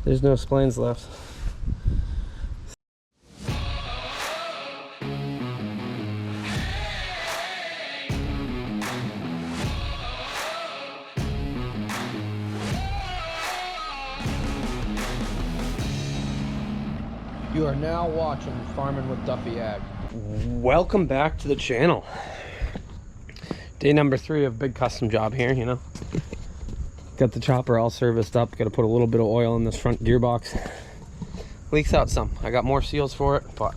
There's no splines left. You are now watching Farming with Duffy Ag. Welcome back to the channel. Day number 3 of big custom job here, you know. Got the chopper all serviced up. Got to put a little bit of oil in this front gearbox. Leaks out some. I got more seals for it, but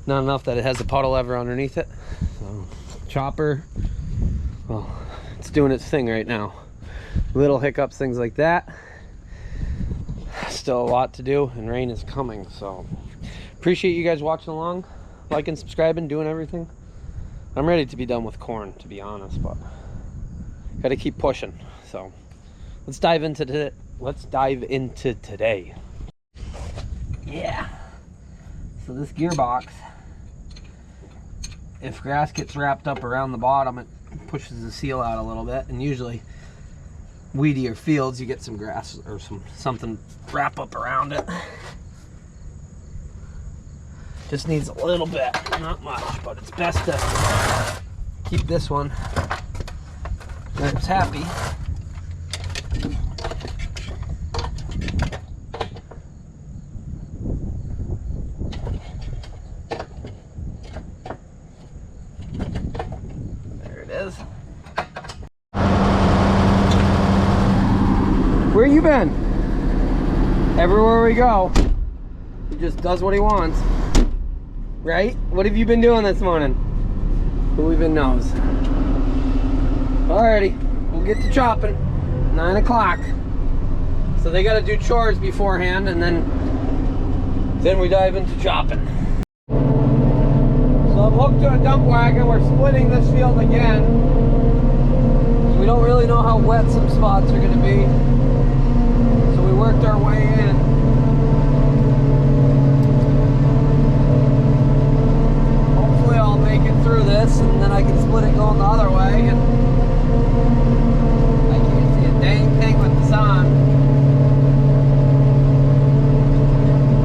not enough that it has a puddle lever underneath it. So, chopper, well, it's doing its thing right now. Little hiccups, things like that. Still a lot to do, and rain is coming, so appreciate you guys watching along, liking, subscribing, doing everything. I'm ready to be done with corn, to be honest, but gotta keep pushing. So let's dive into today. Yeah, so this gearbox, if grass gets wrapped up around the bottom, it pushes the seal out a little bit, and usually weedier fields, you get some grass or something wrap up around it. Just needs a little bit, not much, but it's best to keep this one when it's happy. There it is. Where you been? Everywhere we go, he just does what he wants. Right? What have you been doing this morning? Who even knows? Alrighty, we'll get to chopping. 9 o'clock. So they gotta do chores beforehand, and then we dive into chopping. So I'm hooked to a dump wagon. We're splitting this field again. We don't really know how wet some spots are gonna be. So we worked our way in. I'll make it through this, and then I can split it going the other way, and I can't see a dang thing with this on.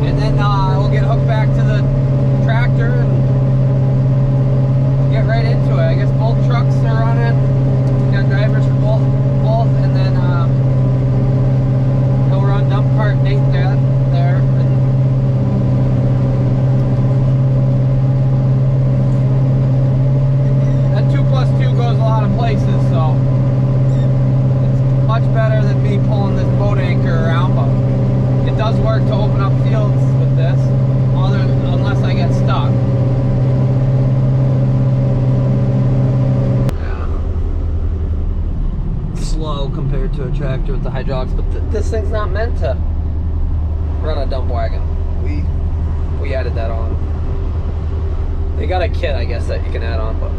And then we'll get hooked back to the tractor and get right into it. I guess both trucks are on it. We got drivers for both, and then he'll run dump cart Nate there. Goes a lot of places, so it's much better than me pulling this boat anchor around, but it does work to open up fields with this, unless I get stuck. Yeah. Slow compared to a tractor with the hydraulics, but this thing's not meant to run a dump wagon. We added that on. They got a kit, I guess, that you can add on, but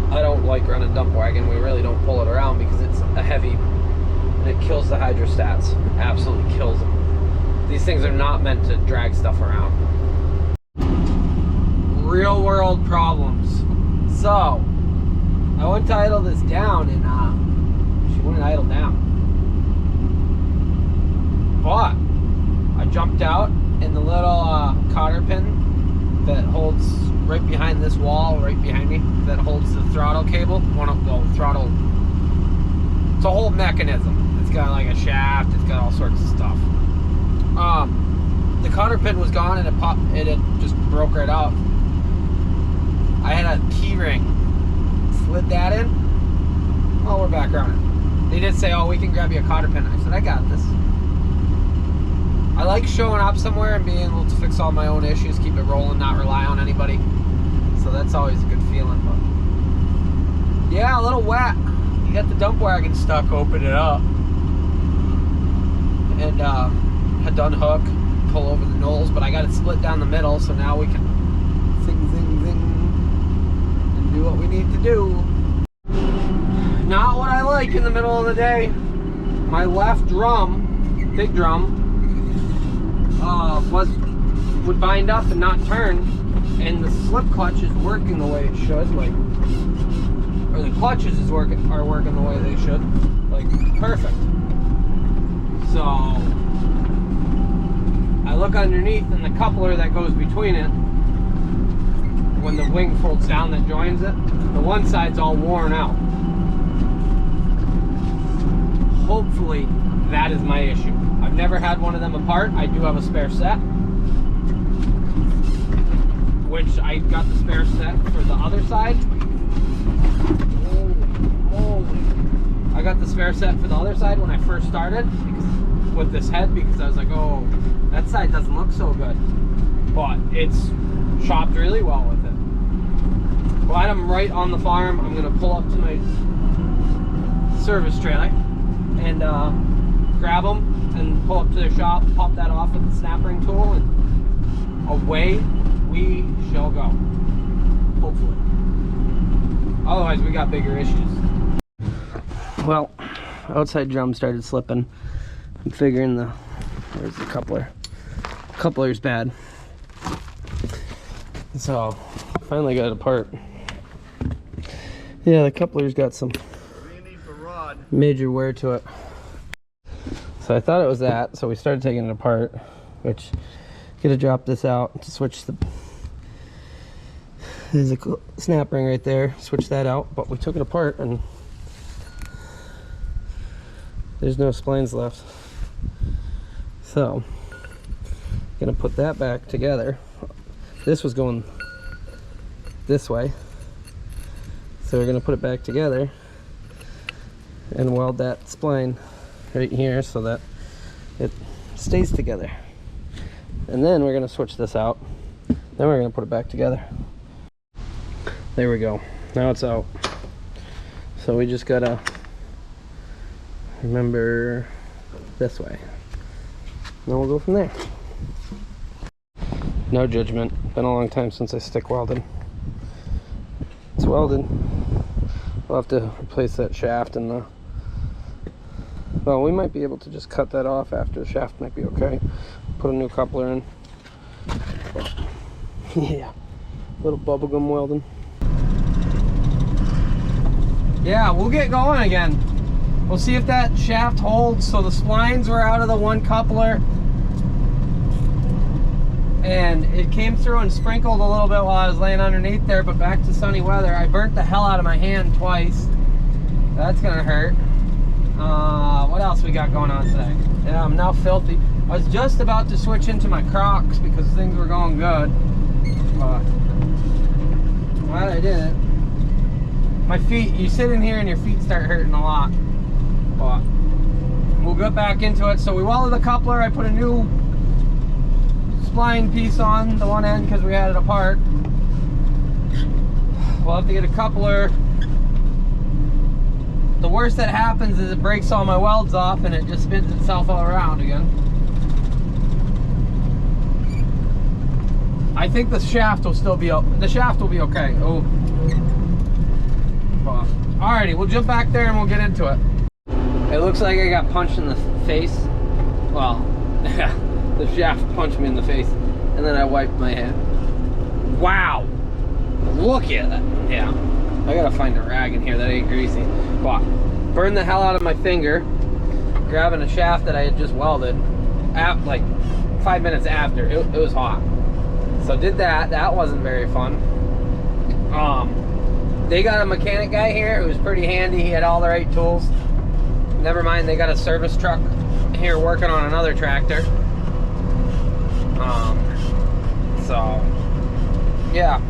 I don't like running dump wagon. We really don't pull it around because it's a heavy and it kills the hydrostats. Absolutely kills them. These things are not meant to drag stuff around. Real world problems. So I went to idle this down, and she wouldn't idle down. But I jumped out, and the little cotter pin that holds right behind this wall, right behind me, that holds the throttle cable. Throttle. It's a whole mechanism. It's got like a shaft. It's got all sorts of stuff. The cotter pin was gone, and it popped. It just broke right out. I had a key ring. Slid that in. Oh, we're back running. They did say, "Oh, we can grab you a cotter pin." I said, "I got this." I like showing up somewhere and being able to fix all my own issues, keep it rolling, not rely on anybody. So that's always a good feeling. But yeah, a little wet. You got the dump wagon stuck, open it up. And had to unhook, pull over the knolls, but I got it split down the middle, so now we can zing, zing, zing, and do what we need to do. Not what I like in the middle of the day. My left drum, big drum, would bind up and not turn, and the slip clutch is working the way it should, like, or the clutches are working the way they should, like, perfect. So look underneath, and the coupler that goes between it, when the wing folds down that joins it, the one side's all worn out. Hopefully that is my issue. I've never had one of them apart. I do have a spare set, which I got the spare set for the other side. Holy moly. I got the spare set for the other side when I first started with this head, because I was like, oh, that side doesn't look so good. But it's chopped really well with it. Glad I'm right on the farm. I'm gonna pull up to my service trailer and grab them and pull up to their shop, pop that off with the snap ring tool, and away we shall go. Hopefully. Otherwise, we got bigger issues. Well, outside drum started slipping. I'm figuring where's the coupler? Coupler's bad. So, finally got it apart. Yeah, the coupler's got some major wear to it. So I thought it was that, so we started taking it apart, which, gotta drop this out to switch there's a snap ring right there, switch that out, but we took it apart and there's no splines left. So, gonna put that back together. This was going this way, so we're gonna put it back together and weld that spline right here so that it stays together. And then we're gonna switch this out. Then we're gonna put it back together. There we go. Now it's out. So we just gotta remember this way. Then we'll go from there. No judgment. Been a long time since I stick welded. It's welded. We'll have to replace that shaft and the... Well, we might be able to just cut that off after. The shaft might be okay. Put a new coupler in. Yeah. Little bubblegum welding. Yeah, we'll get going again. We'll see if that shaft holds. So the splines were out of the one coupler. And it came through and sprinkled a little bit while I was laying underneath there, but back to sunny weather. I burnt the hell out of my hand twice. That's gonna hurt. What else we got going on today? Yeah, I'm now filthy. I was just about to switch into my Crocs because things were going good. But glad I didn't. My feet, you sit in here and your feet start hurting a lot. But we'll get back into it. So we welded the coupler. I put a new spline piece on the one end because we had it apart. We'll have to get a coupler. The worst that happens is it breaks all my welds off and it just spins itself all around again. I think the shaft will still be okay. Oh. Alrighty, we'll jump back there and we'll get into it. It looks like I got punched in the face. Well, the shaft punched me in the face and then I wiped my head. Wow. Look at that. Yeah. I gotta find a rag in here that ain't greasy. But burned the hell out of my finger grabbing a shaft that I had just welded like 5 minutes after. It was hot. So did that. That wasn't very fun. They got a mechanic guy here who was pretty handy. He had all the right tools. Never mind, they got a service truck here working on another tractor. So yeah,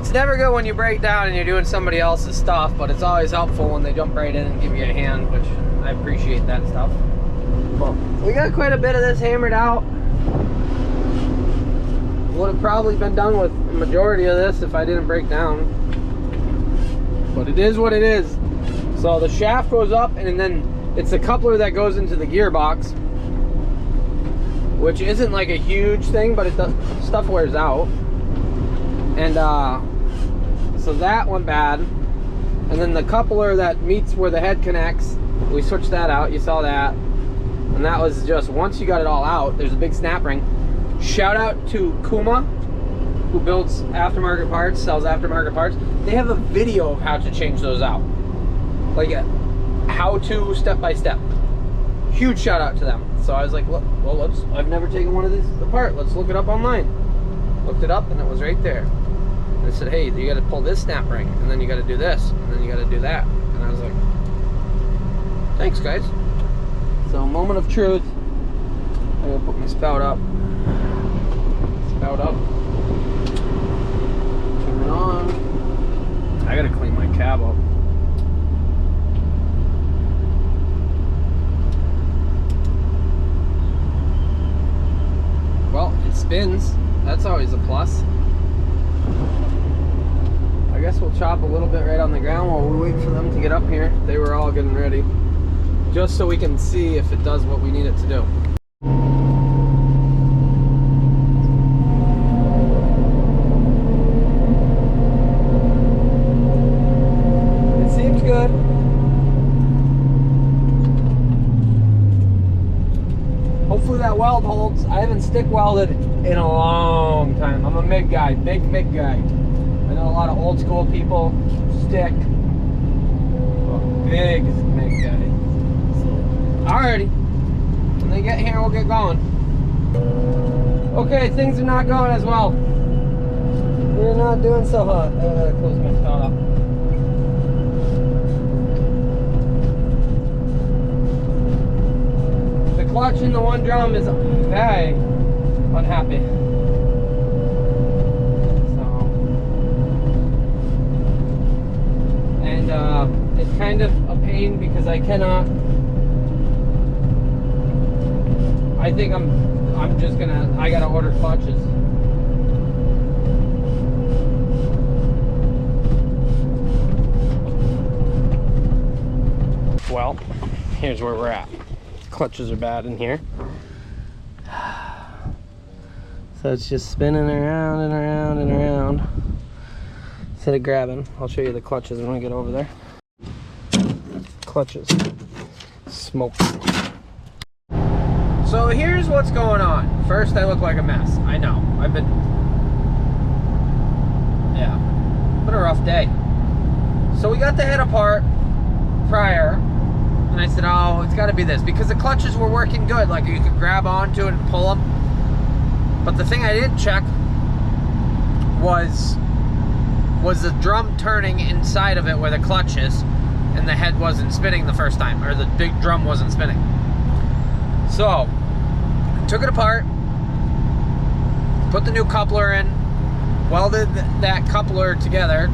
it's never good when you break down and you're doing somebody else's stuff, but it's always helpful when they jump right in and give you a hand, which I appreciate that stuff. Well, we got quite a bit of this hammered out. Would have probably been done with the majority of this if I didn't break down. But it is what it is. So the shaft goes up and then it's the coupler that goes into the gearbox, which isn't like a huge thing, but stuff wears out. And so that went bad. And then the coupler that meets where the head connects, we switched that out. You saw that. And that was just, once you got it all out, there's a big snap ring. Shout out to Kuma, who builds aftermarket parts, sells aftermarket parts. They have a video of how to change those out. Like a how-to step-by-step. Huge shout out to them. So I was like, well, I've never taken one of these apart. Let's look it up online. Looked it up and it was right there. And it said, hey, you got to pull this snap ring, and then you got to do this, and then you got to do that. And I was like, thanks, guys. So, moment of truth. I gotta put my spout up. Spout up. Turn it on. I gotta clean my cab up. Well, it spins. That's always a plus. I guess we'll chop a little bit right on the ground while we wait for them to get up here. They were all getting ready. Just so we can see if it does what we need it to do. It seems good. Hopefully that weld holds. I haven't stick welded in a long time. I'm a MIG guy, big MIG guy. I know a lot of old school people stick. Big MIG guy. Alrighty, when they get here, we'll get going. Okay, things are not going as well. We're not doing so hot. I gotta close my spout up. The clutch in the one drum is very unhappy. So, and it's kind of a pain because I cannot. I think I'm just gonna, I gotta order clutches. Well, here's where we're at. Clutches are bad in here. So it's just spinning around and around and around. Instead of grabbing, I'll show you the clutches when we get over there. Clutches. Smoke. So here's what's going on. First, I look like a mess. I know. Been a rough day. So we got the head apart prior, and I said, oh, it's got to be this, because the clutches were working good. Like, you could grab onto it and pull them. But the thing I didn't check was the drum turning inside of it where the clutch is, and the head wasn't spinning the first time, or the big drum wasn't spinning. So, took it apart, put the new coupler in, welded that coupler together,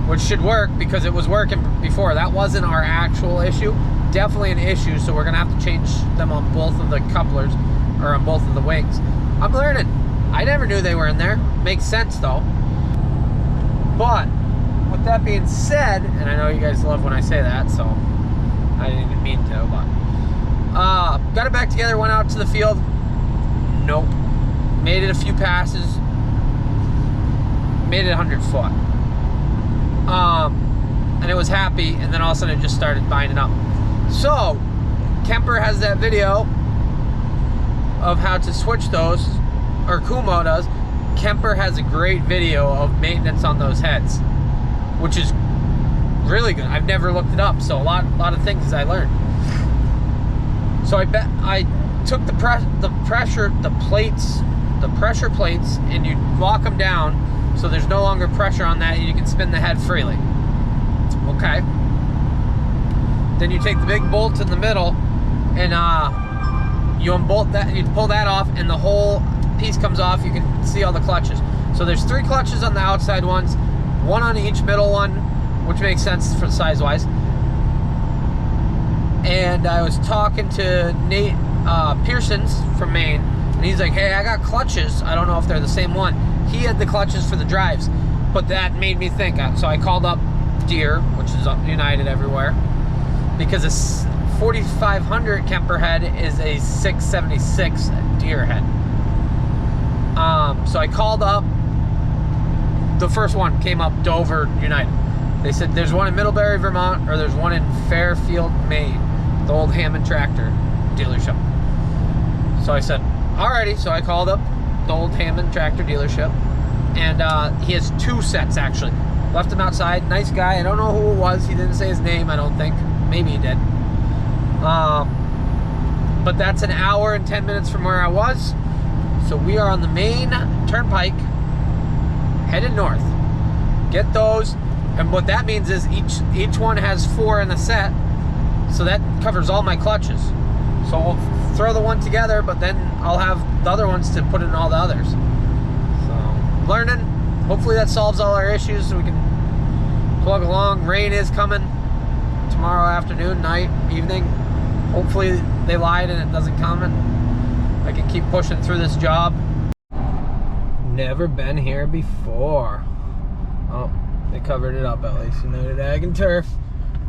which should work because it was working before. That wasn't our actual issue. Definitely an issue, so we're gonna have to change them on both of the couplers, or on both of the wings. I'm learning. I never knew they were in there. Makes sense though. But, with that being said, and I know you guys love when I say that, so I didn't even mean to, but got it back together, went out to the field. Nope. Made it a few passes. Made it 100 foot. And it was happy, and then all of a sudden it just started binding up. So, Kemper has that video of how to switch those, or Kumo does. Kemper has a great video of maintenance on those heads, which is really good. I've never looked it up, so a lot of things I learned. So I took the pressure plates, and you lock them down so there's no longer pressure on that, and you can spin the head freely. Okay. Then you take the big bolt in the middle, and you unbolt that, and you pull that off, and the whole piece comes off. You can see all the clutches. So there's 3 clutches on the outside ones, 1 on each middle one, which makes sense for size-wise. And I was talking to Nate Pearsons from Maine, and he's like, hey, I got clutches. I don't know if they're the same one. He had the clutches for the drives, but that made me think. So I called up Deere, which is United everywhere, because a 4500 Kemper head is a 676 Deere head. So I called up. The first one came up, Dover United. They said there's one in Middlebury, Vermont, or there's one in Fairfield, Maine, the old Hammond tractor dealership. So I said, alrighty. So I called up the old Hammond tractor dealership, and he has 2 sets actually. Left him outside. Nice guy. I don't know who it was. He didn't say his name, I don't think. Maybe he did. But that's an hour and 10 minutes from where I was. So we are on the main turnpike, headed north. Get those, and what that means is each one has 4 in the set, so that covers all my clutches. So I'll throw the one together, but then I'll have the other ones to put in all the others. So learning. Hopefully that solves all our issues so we can plug along. Rain is coming tomorrow afternoon, night, evening. Hopefully they lied and it doesn't come and I can keep pushing through this job. Never been here before. Oh, they covered it up at least. United Ag and Turf,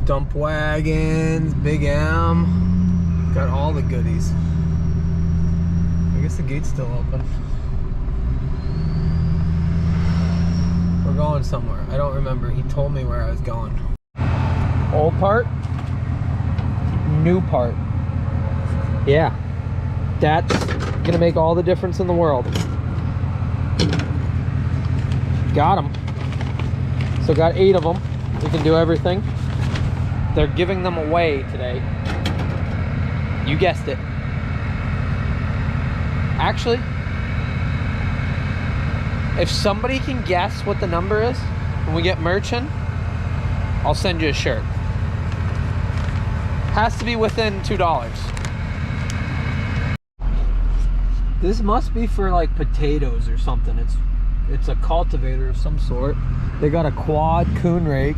dump wagons, Big M. Got all the goodies. I guess the gate's still open. We're going somewhere. I don't remember. He told me where I was going. Old part, new part. Yeah, that's gonna make all the difference in the world. Got them. So got 8 of them. We can do everything. They're giving them away today. You guessed it. Actually, if somebody can guess what the number is when we get merch in, I'll send you a shirt. Has to be within $2. This must be for like potatoes or something. It's a cultivator of some sort. They got a quad coon rake.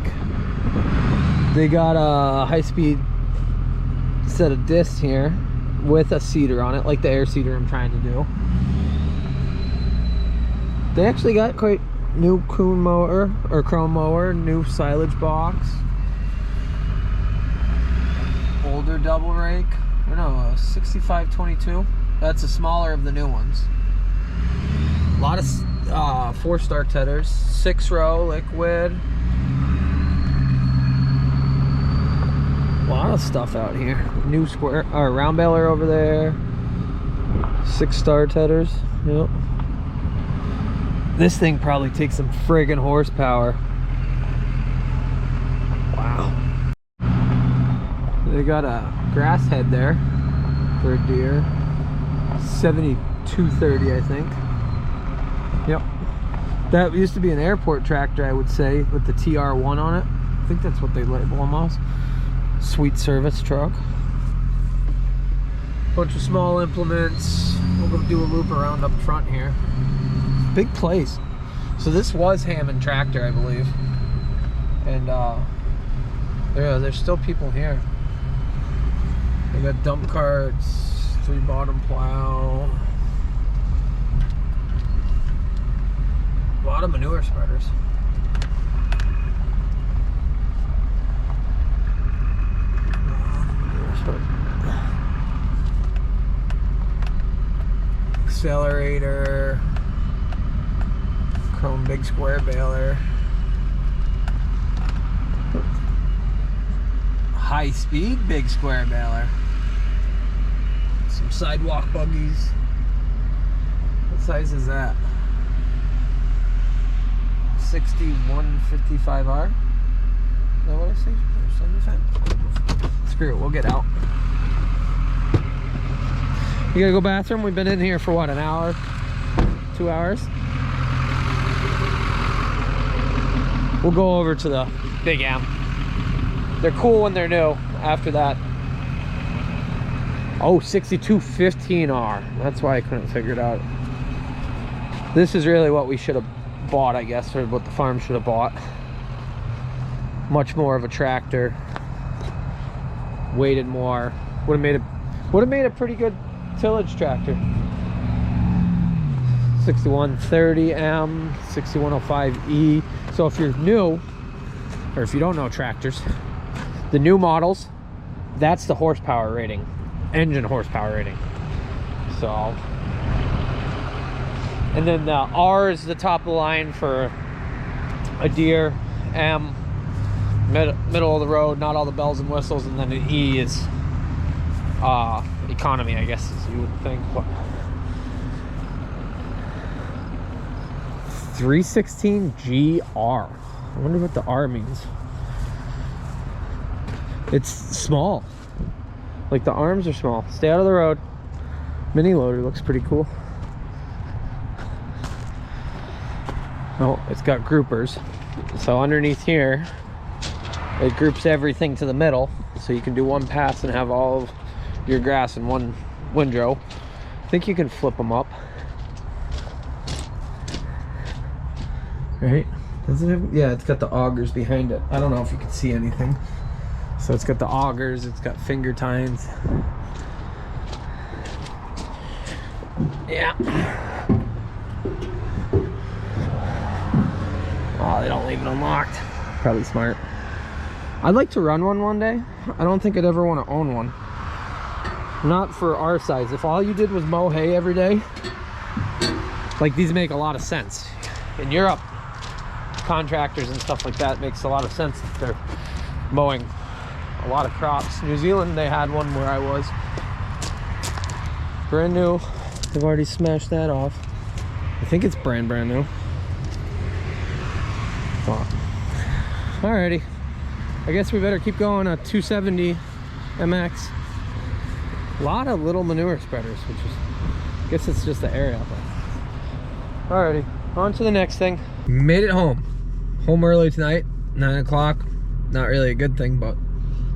They got a high-speed set of discs here with a seeder on it, like the air seeder I'm trying to do. They actually got quite new coon mower or chrome mower, new silage box, older double rake. I don't know, a 6522. That's the smaller of the new ones. A lot of 4-star tedders, 6-row liquid. A lot of stuff out here. New square or round baler over there. 6-star tedders. Yep. This thing probably takes some friggin' horsepower. Wow. They got a grass head there for a deer. 7230, I think. Yep. That used to be an airport tractor, I would say, with the TR1 on it. I think that's what they label them as. Sweet service truck. Bunch of small implements. We'll go do a loop around up front here. Big place. So this was Hammond Tractor, I believe. And there's still people here. They got dump carts, 3 bottom plow. A lot of manure spreaders. Accelerator. Chrome big square baler. High speed big square baler. Some sidewalk buggies. What size is that? 6155R. Is that what I see? Or 75? Screw it, we'll get out. You gotta go bathroom? We've been in here for what, an hour? 2 hours? We'll go over to the Big M. They're cool when they're new. After that. Oh, 6215R. That's why I couldn't figure it out. This is really what we should have bought, I guess, or what the farm should have bought. Much more of a tractor. Weighted more. Would have made a pretty good tillage tractor. 6130M, 6105E. So if you're new, or if you don't know tractors, the new models, that's the horsepower rating, engine horsepower rating. So, and then the R is the top of the line for a Deere. M, middle of the road, not all the bells and whistles, and then an E is economy, I guess, as you would think. But 316 GR. I wonder what the R means. It's small. Like the arms are small. Stay out of the road. Mini loader looks pretty cool. Oh, it's got groupers. So underneath here, it groups everything to the middle. So you can do one pass and have all of your grass in one windrow. I think you can flip them up. Right? Does it have? Yeah, it's got the augers behind it. I don't know if you can see anything. So it's got the augers, it's got finger tines. Yeah. Oh, they don't leave it unlocked. Probably smart. I'd like to run one day. I don't think I'd ever want to own one. Not for our size. If all you did was mow hay every day, like these make a lot of sense. In Europe, contractors and stuff like that makes a lot of sense if they're mowing a lot of crops. New Zealand, they had one where I was. Brand new. They've already smashed that off. I think it's brand new. Oh. Alrighty. I guess we better keep going. A 270 MX. A lot of little manure spreaders, which is, I guess it's just the area. But alrighty, on to the next thing. Made it home. Home early tonight, 9 o'clock. Not really a good thing, but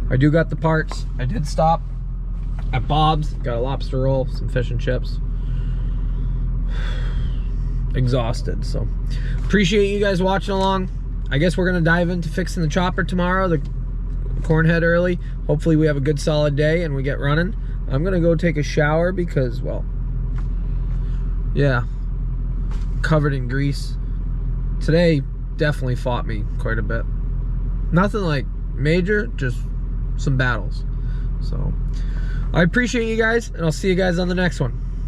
I do got the parts. I did stop at Bob's. Got a lobster roll, some fish and chips. Exhausted, so appreciate you guys watching along. I guess we're gonna dive into fixing the chopper tomorrow, the corn head early. Hopefully we have a good solid day and we get running. I'm gonna go take a shower because, well, yeah, covered in grease. Today definitely fought me quite a bit. Nothing like major, just some battles. So I appreciate you guys, and I'll see you guys on the next one.